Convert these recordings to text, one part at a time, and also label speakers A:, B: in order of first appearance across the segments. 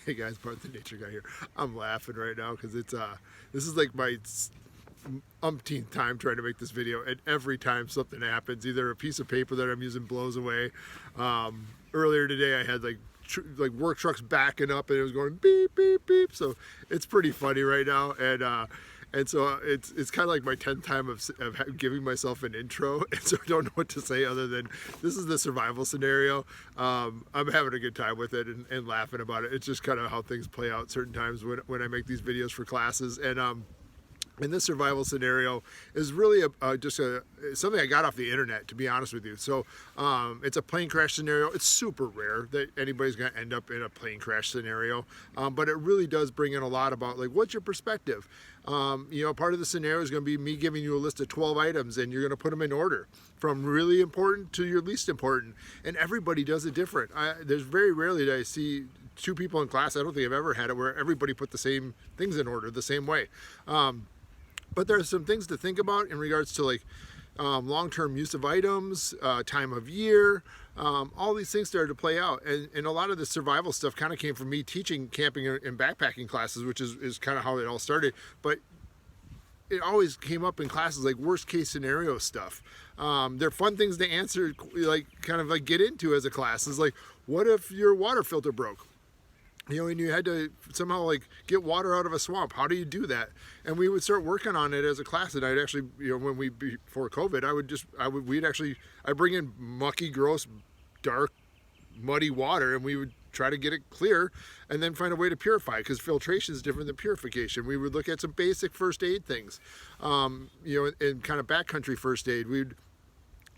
A: Hey guys, Bart the Nature Guy here. I'm laughing right now because this is like my umpteenth time trying to make this video, and every time something happens, either a piece of paper that I'm using blows away. Earlier today, I had like work trucks backing up, and it was going beep beep beep. So it's pretty funny right now, and so it's kind of like my 10th time of giving myself an intro, and so I don't know what to say other than this is the survival scenario. I'm having a good time with it and laughing about it. It's just kind of how things play out certain times when I make these videos for classes. And this survival scenario is really just something I got off the internet, to be honest with you. So it's a plane crash scenario. It's super rare that anybody's going to end up in a plane crash scenario, but it really does bring in a lot about like what's your perspective. Part of the scenario is going to be me giving you a list of 12 items, and you're going to put them in order from really important to your least important. And everybody does it different. There's very rarely that I see two people in class, I don't think I've ever had it, where everybody put the same things in order the same way. But there's some things to think about in regards to like long-term use of items, time of year, all these things started to play out. And a lot of the survival stuff kind of came from me teaching camping and backpacking classes, which is kind of how it all started. But it always came up in classes like worst case scenario stuff. They're fun things to answer, like kind of like get into as a class. Is like, what if your water filter broke? And you had to somehow like get water out of a swamp. How do you do that? And we would start working on it as a class. And I'd actually, before COVID, I'd bring in mucky, gross, dark, muddy water, and we would try to get it clear and then find a way to purify it, because filtration is different than purification. We would look at some basic first aid things, and kind of backcountry first aid. We'd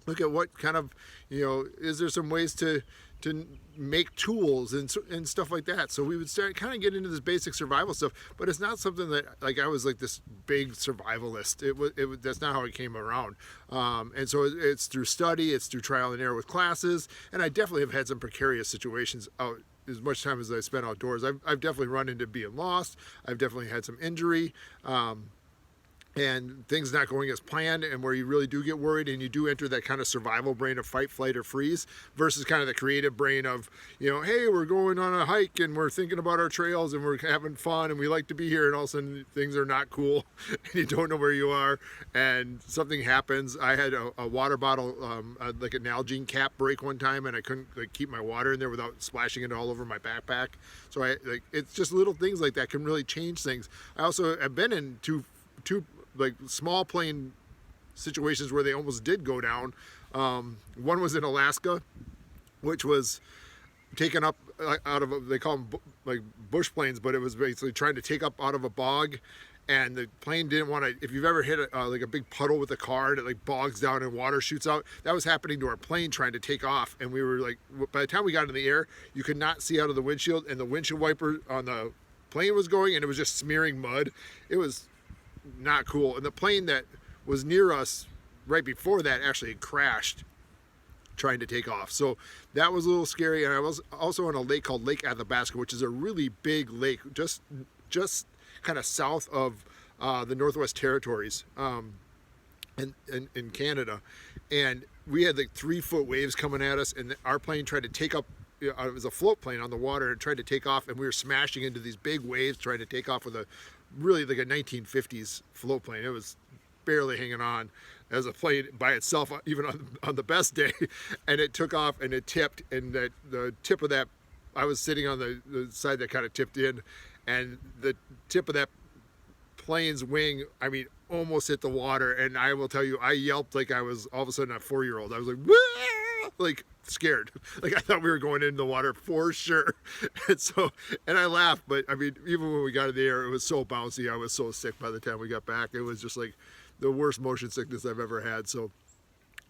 A: look at what kind of, is there some ways to make tools and stuff like that. So we would start kind of get into this basic survival stuff, but it's not something that like I was like this big survivalist. That's not how it came around. And so it's through study, it's through trial and error with classes, and I definitely have had some precarious situations out. As much time as I spent outdoors, I've definitely run into being lost. I've definitely had some injury. And things not going as planned, and where you really do get worried, and you do enter that kind of survival brain of fight, flight, or freeze, versus kind of the creative brain of, hey, we're going on a hike and we're thinking about our trails and we're having fun and we like to be here, and all of a sudden things are not cool and you don't know where you are and something happens. I had a water bottle, like an Nalgene cap break one time, and I couldn't keep my water in there without splashing it all over my backpack. So it's just little things like that can really change things. I also have been in two like small plane situations where they almost did go down. One was in Alaska, which was taken up out of they call them like bush planes, but it was basically trying to take up out of a bog, and the plane didn't want to. If you've ever hit like a big puddle with a car and it like bogs down and water shoots out, that was happening to our plane trying to take off, and we were like, by the time we got in the air, you could not see out of the windshield, and the windshield wiper on the plane was going, and it was just smearing mud. It was not cool. And the plane that was near us right before that actually had crashed trying to take off. So that was a little scary. And I was also on a lake called Lake Athabasca, which is a really big lake just kind of south of the Northwest Territories in Canada. And we had like 3-foot waves coming at us, and our plane tried to take up. It was a float plane on the water, and tried to take off, and we were smashing into these big waves trying to take off with a really like a 1950s float plane. It was barely hanging on as a plane by itself, even on the best day. And it took off and it tipped, and the tip of that, I was sitting on the side that kind of tipped in, and the tip of that plane's wing, almost hit the water. And I will tell you, I yelped like I was all of a sudden a 4-year-old. I was like, wah! Like scared, like I thought we were going into the water for sure. And I laughed, but even when we got in the air, it was so bouncy. I was so sick by the time we got back. It was just like the worst motion sickness I've ever had. So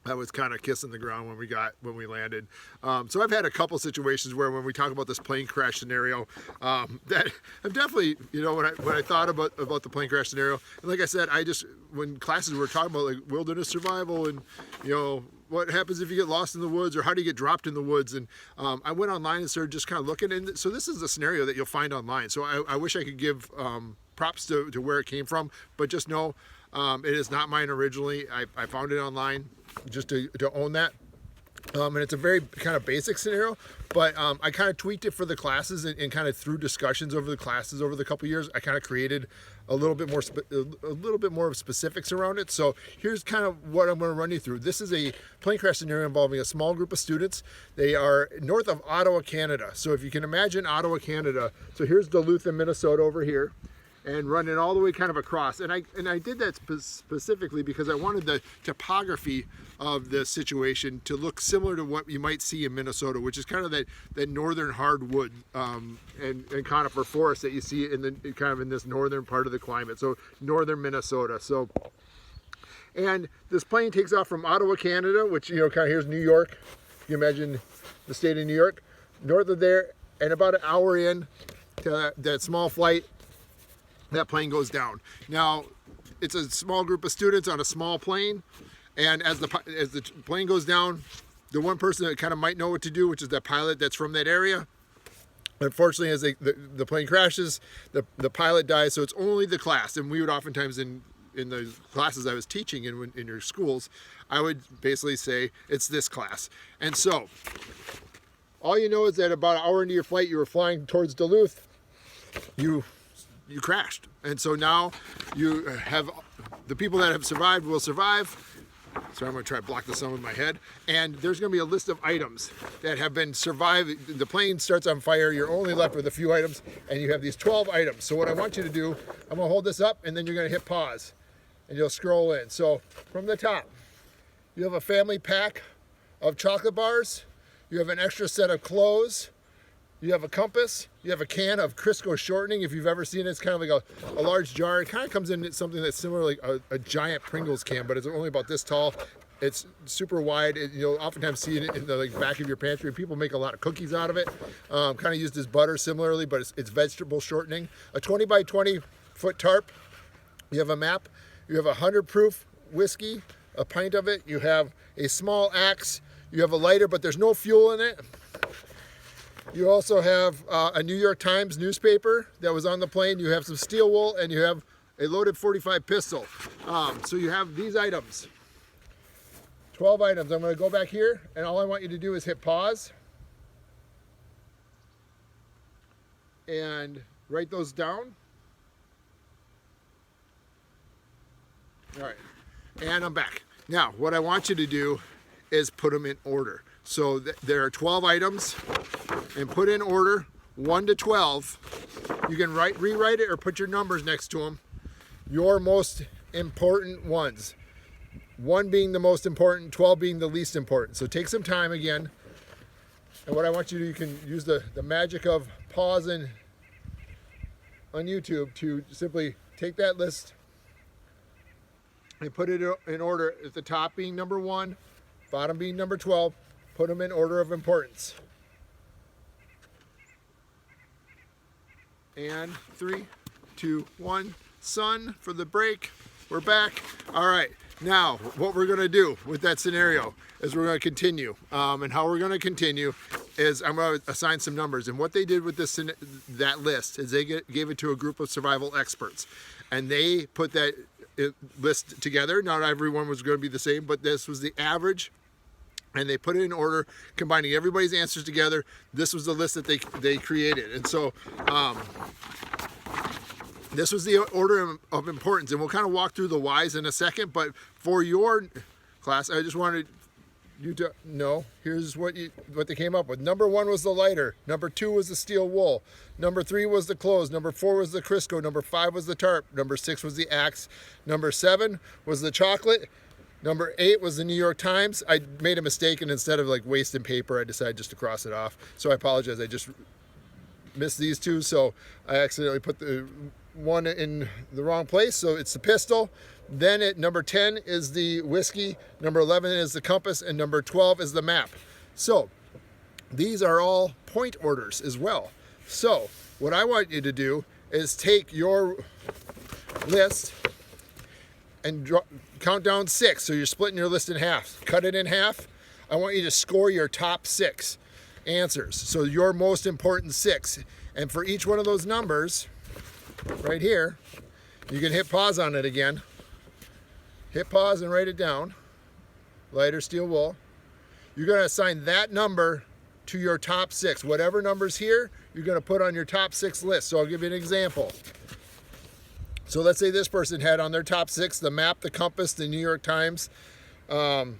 A: I was kind of kissing the ground when we landed. So I've had a couple situations where when we talk about this plane crash scenario, that I've definitely, when I thought about the plane crash scenario, and like I said, when classes were talking about like wilderness survival and, what happens if you get lost in the woods, or how do you get dropped in the woods? And I went online and started just kind of looking. And so this is a scenario that you'll find online. So I wish I could give props to where it came from, but just know it is not mine originally. I found it online just to own that. And it's a very kind of basic scenario, but I kind of tweaked it for the classes, and kind of through discussions over the classes over the couple years, I kind of created a little bit more of specifics around it. So here's kind of what I'm going to run you through. This is a plane crash scenario involving a small group of students. They are north of Ottawa, Canada. So if you can imagine Ottawa, Canada, so here's Duluth in Minnesota over here, and running all the way kind of across. And I did that specifically because I wanted the topography of the situation to look similar to what you might see in Minnesota, which is kind of that northern hardwood and conifer forest that you see in the kind of in this northern part of the climate. So northern Minnesota. So, and this plane takes off from Ottawa, Canada, which, you know, kind of here's New York. You imagine the state of New York, north of there, and about an hour in to that small flight, that plane goes down. Now, it's a small group of students on a small plane, and as the plane goes down, the one person that kind of might know what to do, which is that pilot that's from that area, unfortunately, as the plane crashes, the pilot dies. So it's only the class, and we would oftentimes in the classes I was teaching in your schools, I would basically say it's this class. And so all you know is that about an hour into your flight, you were flying towards Duluth, you crashed. And so now you have the people that have survived will survive. So I'm going to try to block the sun with my head. And there's going to be a list of items that have been survived. The plane starts on fire. You're only left with a few items, and you have these 12 items. So what I want you to do, I'm going to hold this up, and then you're going to hit pause, and you'll scroll in. So from the top, you have a family pack of chocolate bars. You have an extra set of clothes. You have a compass. You have a can of Crisco shortening. If you've ever seen it, it's kind of like a large jar. It kind of comes in something that's similar, like a giant Pringles can, but it's only about this tall. It's super wide. You'll oftentimes see it in the back of your pantry. People make a lot of cookies out of it. Kind of used as butter similarly, but it's vegetable shortening. A 20 by 20 foot tarp. You have a map. You have 100 proof whiskey, a pint of it. You have a small axe. You have a lighter, but there's no fuel in it. You also have a New York Times newspaper that was on the plane. You have some steel wool, and you have a loaded .45 pistol. So you have these items, 12 items. I'm going to go back here, and all I want you to do is hit pause and write those down. All right, and I'm back. Now, what I want you to do is put them in order. So there are 12 items, and put in order 1 to 12. You can rewrite it or put your numbers next to them. Your most important ones. 1 being the most important, 12 being the least important. So take some time again. And what I want you to do, you can use the magic of pausing on YouTube to simply take that list and put it in order, at the top being number 1, bottom being number 12. Put them in order of importance. And 3, 2, 1, sun for the break. We're back. All right, now what we're gonna do with that scenario is we're gonna continue. And how we're gonna continue is I'm gonna assign some numbers. And what they did with that list is they gave it to a group of survival experts. And they put that list together. Not everyone was gonna be the same, but this was the average. And they put it in order, combining everybody's answers together. This was the list that they created. And so this was the order of importance. And we'll kind of walk through the whys in a second. But for your class, I just wanted you to know, here's what they came up with. Number 1 was the lighter. Number 2 was the steel wool. Number 3 was the clothes. Number 4 was the Crisco. Number 5 was the tarp. Number 6 was the axe. Number 7 was the chocolate. Number 8 was the New York Times. I made a mistake, and instead of like wasting paper, I decided just to cross it off. So I apologize. I just missed these 2. So I accidentally put the 1 in the wrong place. So it's the pistol. Then at number 10 is the whiskey. Number 11 is the compass, and number 12 is the map. So these are all point orders as well. So what I want you to do is take your list and count down 6. So you're splitting your list in half. Cut it in half. I want you to score your top 6 answers. So your most important 6. And for each one of those numbers, right here, you can hit pause on it again. Hit pause and write it down. Lighter, steel wool. you're going to assign that number to your top 6. Whatever number's here, you're going to put on your top 6 list. So I'll give you an example. So let's say this person had on their top 6 the map, the compass, the New York Times, the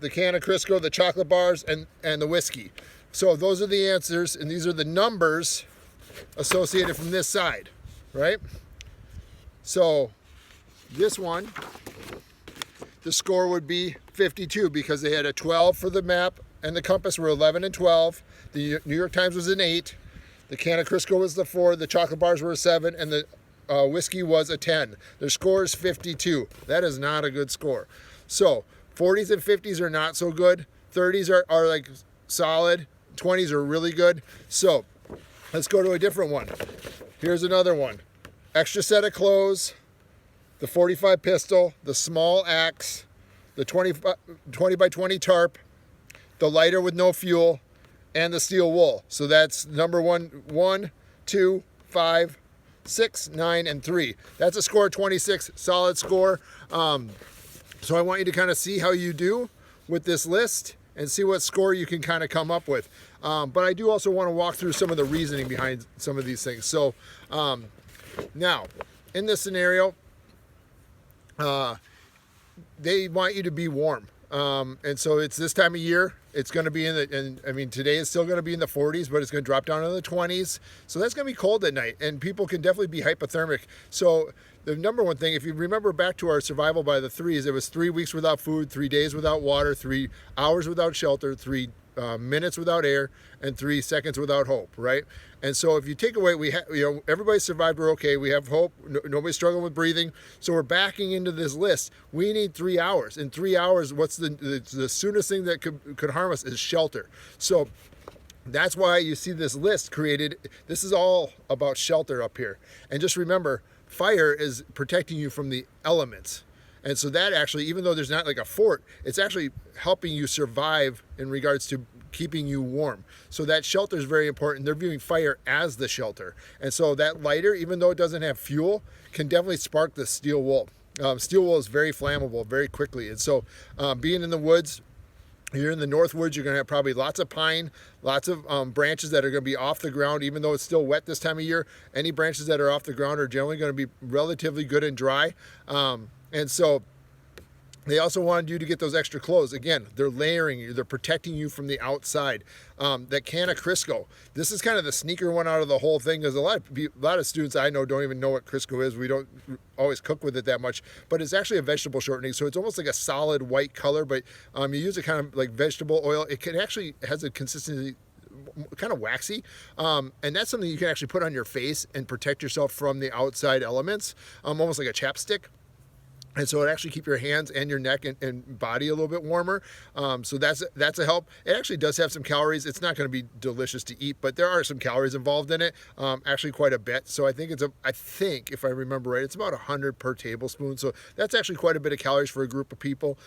A: can of Crisco, the chocolate bars, and the whiskey. So those are the answers, and these are the numbers associated from this side, right? So this one, the score would be 52 because they had a 12 for the map and the compass were 11 and 12. The New York Times was an 8. The can of Crisco was the 4. The chocolate bars were a 7, and the whiskey was a 10. Their score is 52. That is not a good score. So 40s and 50s are not so good. 30s are like solid. 20s are really good. So let's go to a different one. Here's another one. Extra set of clothes, the 45 pistol, the small axe, the 20 by 20 tarp, the lighter with no fuel, and the steel wool. So that's number 1, 2, 5, 6, 9, and 3. That's a score of 26, solid score. So I want you to kind of see how you do with this list and see what score you can kind of come up with. But I do also want to walk through some of the reasoning behind some of these things. So now, in this scenario, they want you to be warm. And so it's this time of year. It's going to be today is still going to be in the 40s, but it's going to drop down to the 20s. So that's going to be cold at night, and people can definitely be hypothermic. So the number one thing, if you remember back to our survival by the 3s, it was 3 weeks without food, 3 days without water, 3 hours without shelter, 3 minutes without air, and 3 seconds without hope, right? And so if you take away, everybody survived, we're okay, we have hope, nobody's struggling with breathing, so we're backing into this list. We need 3 hours. In 3 hours, what's the soonest thing that could harm us is shelter. So that's why you see this list created. This is all about shelter up here. And just remember, fire is protecting you from the elements. And so that actually, even though there's not like a fort, it's actually helping you survive in regards to keeping you warm. So that shelter is very important. They're viewing fire as the shelter. And so that lighter, even though it doesn't have fuel, can definitely spark the steel wool. Steel wool is very flammable very quickly. And so being in the woods, you're in the north woods, you're going to have probably lots of pine, lots of branches that are going to be off the ground, even though it's still wet this time of year. Any branches that are off the ground are generally going to be relatively good and dry. And so they also wanted you to get those extra clothes. Again, they're layering you. They're protecting you from the outside. That can of Crisco. This is kind of the sneaker one out of the whole thing, because a lot of students I know don't even know what Crisco is. We don't always cook with it that much. But it's actually a vegetable shortening, so it's almost like a solid white color, but you use it kind of like vegetable oil. It can actually has a consistency kind of waxy, and that's something you can actually put on your face and protect yourself from the outside elements, almost like a chapstick. And so it actually keep your hands and your neck and body a little bit warmer. So that's a help. It actually does have some calories. It's not going to be delicious to eat, but there are some calories involved in it. Actually quite a bit. So I think if I remember right, it's about 100 per tablespoon. So that's actually quite a bit of calories for a group of people.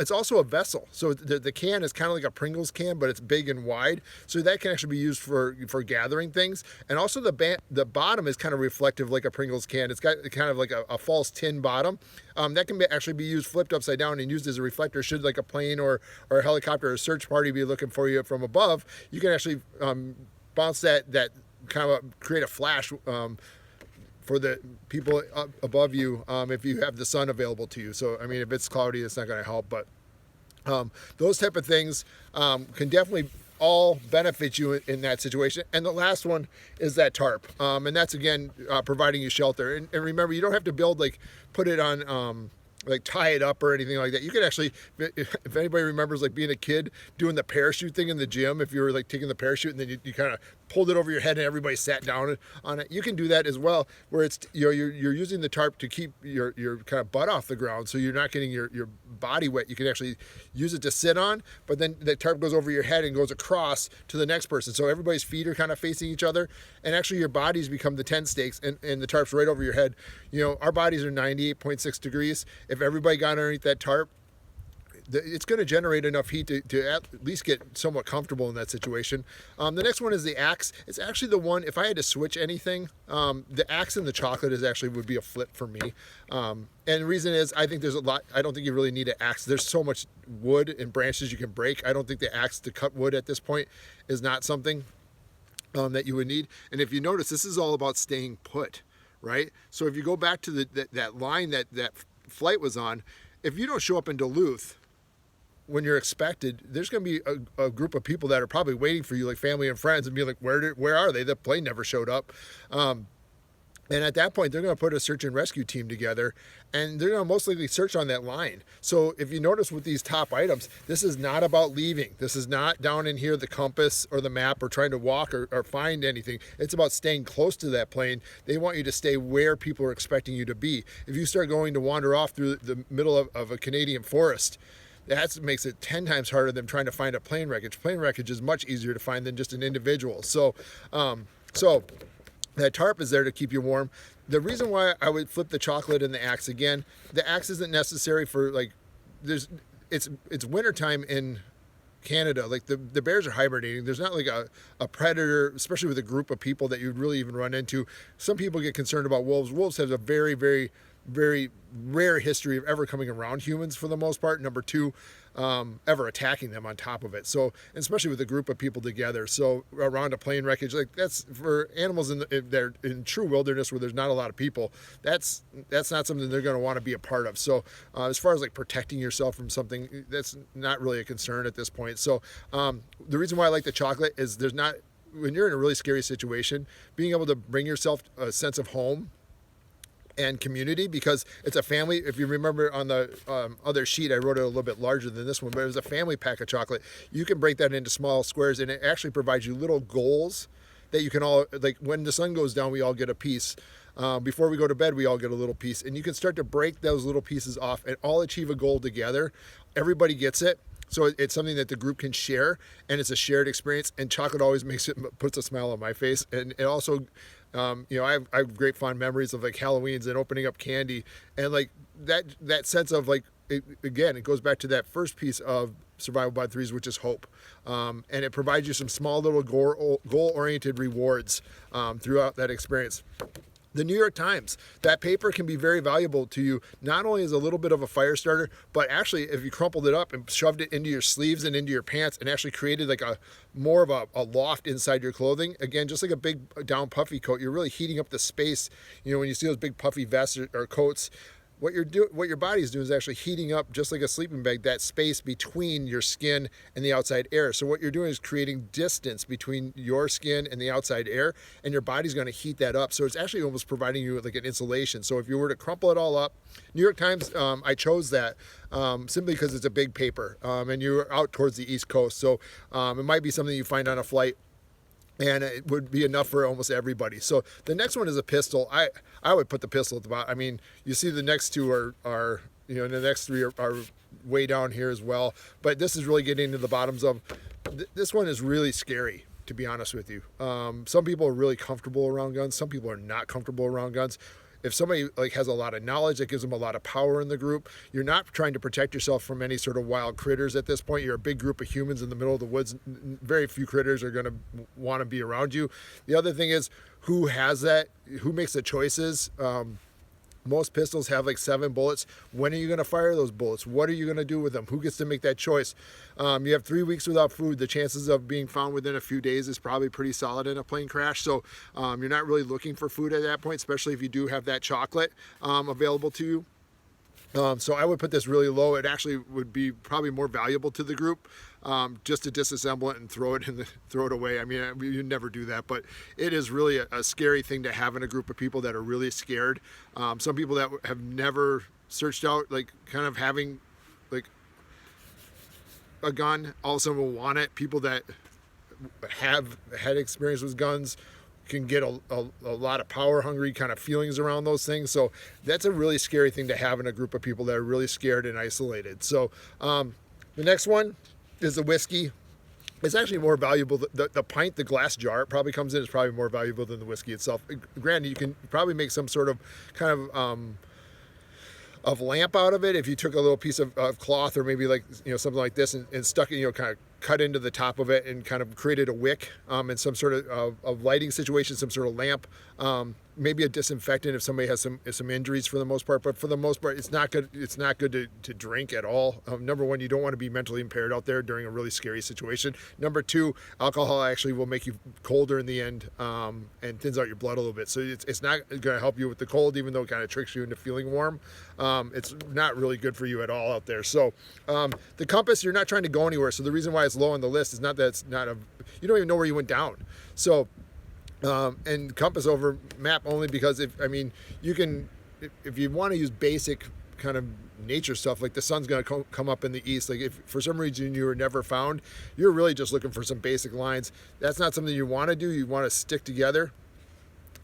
A: It's also a vessel. So the can is kind of like a Pringles can, but it's big and wide. So that can actually be used for gathering things. And also the bottom is kind of reflective like a Pringles can. It's got kind of like a false tin bottom. That can actually be used flipped upside down and used as a reflector. Should like a plane or a helicopter or a search party be looking for you from above, you can actually bounce that kind of create a flash for the people up above you if you have the sun available to you. So I mean, if it's cloudy, it's not going to help. But those type of things can definitely all benefit you in that situation. And the last one is that tarp, and that's again providing you shelter. And remember, you don't have to put it on like tie it up or anything like that. You could actually, if anybody remembers like being a kid doing the parachute thing in the gym, if you were like taking the parachute and then you kind of pulled it over your head and everybody sat down on it, you can do that as well, where it's you're using the tarp to keep your kind of butt off the ground, so you're not getting your body wet. You can actually use it to sit on, but then the tarp goes over your head and goes across to the next person, so everybody's feet are kind of facing each other, and actually your bodies become the tent stakes, and the tarp's right over your head. Our bodies are 98.6 degrees. If everybody got underneath that tarp, it's going to generate enough heat to at least get somewhat comfortable in that situation. The next one is the axe. It's actually the one, if I had to switch anything, the axe and the chocolate is actually would be a flip for me. And the reason is I think there's a lot, I don't think you really need an axe. There's so much wood and branches you can break. I don't think the axe to cut wood at this point is not something that you would need. And if you notice, this is all about staying put, right? So if you go back to that line that flight was on, if you don't show up in Duluth when you're expected, there's going to be a group of people that are probably waiting for you, like family and friends, and be like, where are they? The plane never showed up. And at that point, they're going to put a search and rescue team together, and they're going to most likely search on that line. So if you notice with these top items, this is not about leaving. This is not down in here, the compass or the map, or trying to walk or find anything. It's about staying close to that plane. They want you to stay where people are expecting you to be. If you start going to wander off through the middle of a Canadian forest, that makes it 10 times harder than trying to find a plane wreckage. Plane wreckage is much easier to find than just an individual. So that tarp is there to keep you warm. The reason why I would flip the chocolate and the axe again, the axe isn't necessary for it's wintertime in Canada. Like the bears are hibernating. There's not like a predator, especially with a group of people that you'd really even run into. Some people get concerned about wolves. Wolves have a very, very, very rare history of ever coming around humans for the most part. Number two, ever attacking them on top of it. So, especially with a group of people together. So around a plane wreckage, like that's for animals they're in true wilderness where there's not a lot of people. That's not something they're going to want to be a part of. So as far as like protecting yourself from something, that's not really a concern at this point. So the reason why I like the chocolate is when you're in a really scary situation, being able to bring yourself a sense of home and community, because it's a family. If you remember on the other sheet, I wrote it a little bit larger than this one, but it was a family pack of chocolate. You can break that into small squares, and it actually provides you little goals that you can all, like when the sun goes down, we all get a piece. Before we go to bed, we all get a little piece, and you can start to break those little pieces off and all achieve a goal together. Everybody gets it. So it's something that the group can share, and it's a shared experience, and chocolate always puts a smile on my face. And it also, I have great fond memories of like Halloween's and opening up candy, and like that sense of like, it goes back to that first piece of Survival by Threes, which is hope. And it provides you some small little goal-oriented rewards throughout that experience. The New York Times, that paper can be very valuable to you, not only as a little bit of a fire starter, but actually if you crumpled it up and shoved it into your sleeves and into your pants and actually created like more of a loft inside your clothing. Again, just like a big down puffy coat, you're really heating up the space. When you see those big puffy vests or coats, what your body's doing is actually heating up, just like a sleeping bag, that space between your skin and the outside air. So what you're doing is creating distance between your skin and the outside air, and your body's going to heat that up. So it's actually almost providing you with like an insulation. So if you were to crumple it all up, New York Times, I chose that simply because it's a big paper, and you're out towards the East Coast. So it might be something you find on a flight, and it would be enough for almost everybody. So the next one is a pistol. I would put the pistol at the bottom. I mean, you see the next two are the next three are way down here as well. But this is really getting into the bottoms of, this one is really scary, to be honest with you. Some people are really comfortable around guns. Some people are not comfortable around guns. If somebody like has a lot of knowledge, that gives them a lot of power in the group. You're not trying to protect yourself from any sort of wild critters at this point. You're a big group of humans in the middle of the woods. Very few critters are going to want to be around you. The other thing is, who has that? Who makes the choices? Most pistols have like 7 bullets. When are you going to fire those bullets? What are you going to do with them? Who gets to make that choice? You have 3 weeks without food. The chances of being found within a few days is probably pretty solid in a plane crash. So you're not really looking for food at that point, especially if you do have that chocolate available to you. So I would put this really low. It actually would be probably more valuable to the group just to disassemble it and throw it away. I mean, you never do that, but it is really a scary thing to have in a group of people that are really scared. Some people that have never searched out, like kind of having like a gun, all of a sudden will want it. People that have had experience with guns can get a lot of power hungry kind of feelings around those things. So that's a really scary thing to have in a group of people that are really scared and isolated. So the next one is the whiskey. It's actually more valuable. The pint, the glass jar it probably comes in is probably more valuable than the whiskey itself. Granted, you can probably make some sort of kind of of lamp out of it, if you took a little piece of cloth or maybe like, you know, something like this and stuck it, you know, kind of cut into the top of it and kind of created a wick in some sort of lighting situation, some sort of lamp, maybe a disinfectant if somebody has some injuries for the most part. But for the most part, it's not good. It's not good to drink at all. Number one, you don't want to be mentally impaired out there during a really scary situation. Number two, alcohol actually will make you colder in the end and thins out your blood a little bit. So it's not going to help you with the cold, even though it kind of tricks you into feeling warm. It's not really good for you at all out there. So the compass, you're not trying to go anywhere. So the reason why it's low on the list is not that it's not you don't even know where you went down. So and compass over map only because if you want to use basic kind of nature stuff, like the sun's going to come up in the east, like if for some reason you were never found, you're really just looking for some basic lines. That's not something you want to do. You want to stick together.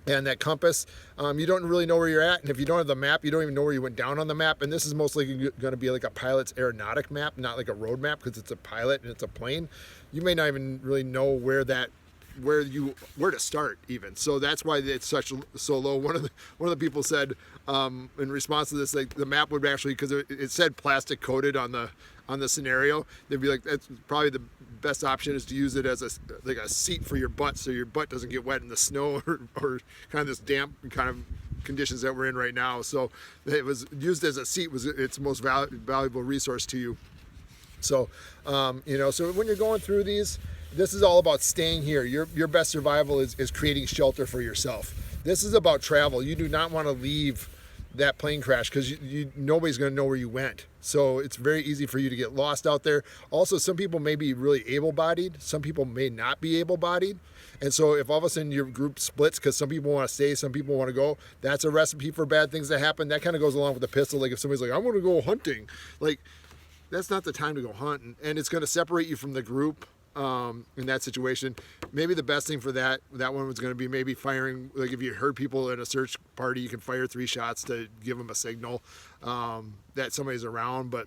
A: And that compass, you don't really know where you're at. And if you don't have the map, you don't even know where you went down on the map. And this is most likely going to be like a pilot's aeronautic map, not like a road map, because it's a pilot and it's a plane. You may not even really know where to start even. So that's why it's so low. One of the people said in response to this, like the map would actually, because it said plastic coated on the scenario, they'd be like, that's probably the best option is to use it as a seat for your butt, so your butt doesn't get wet in the snow or kind of this damp kind of conditions that we're in right now. So it was used as a seat, was its most valuable resource to you. So so when you're going through these, this is all about staying here. Your best survival is creating shelter for yourself. This is about travel. You do not want to leave that plane crash because nobody's going to know where you went. So it's very easy for you to get lost out there. Also, some people may be really able-bodied. Some people may not be able-bodied. And so if all of a sudden your group splits because some people want to stay, some people want to go, that's a recipe for bad things to happen. That kind of goes along with the pistol. Like if somebody's like, I want to go hunting, like that's not the time to go hunting. And it's going to separate you from the group. In that situation, maybe the best thing for that one was going to be maybe firing, like if you heard people in a search party, you can fire 3 shots to give them a signal that somebody's around. But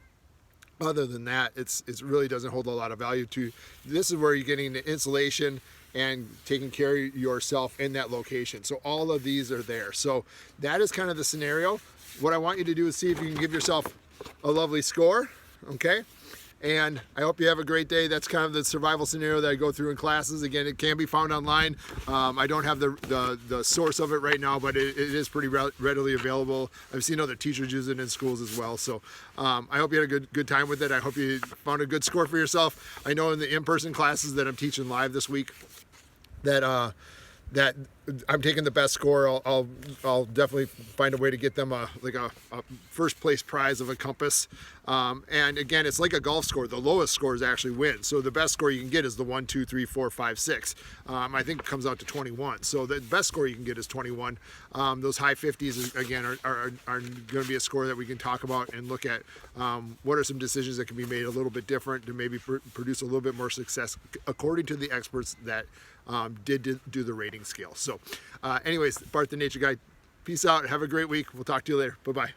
A: other than that, it really doesn't hold a lot of value to. This is where you're getting the insulation and taking care of yourself in that location. So all of these are there. So that is kind of the scenario. What I want you to do is see if you can give yourself a lovely score. Okay. And I hope you have a great day. That's kind of the survival scenario that I go through in classes. Again, it can be found online. I don't have the source of it right now, but it is pretty readily available. I've seen other teachers use it in schools as well. So I hope you had a good time with it. I hope you found a good score for yourself. I know in the in-person classes that I'm teaching live this week that I'm taking the best score. I'll definitely find a way to get them a first place prize of a compass. And again, it's like a golf score. The lowest scores actually win. So the best score you can get is the 1, 2, 3, 4, 5, 6. I think it comes out to 21. So the best score you can get is 21. Those high 50s again are going to be a score that we can talk about and look at. What are some decisions that can be made a little bit different to maybe produce a little bit more success according to the experts that did do the rating scale. So anyways, Bart the Nature Guy, peace out. Have a great week. We'll talk to you later. Bye-bye.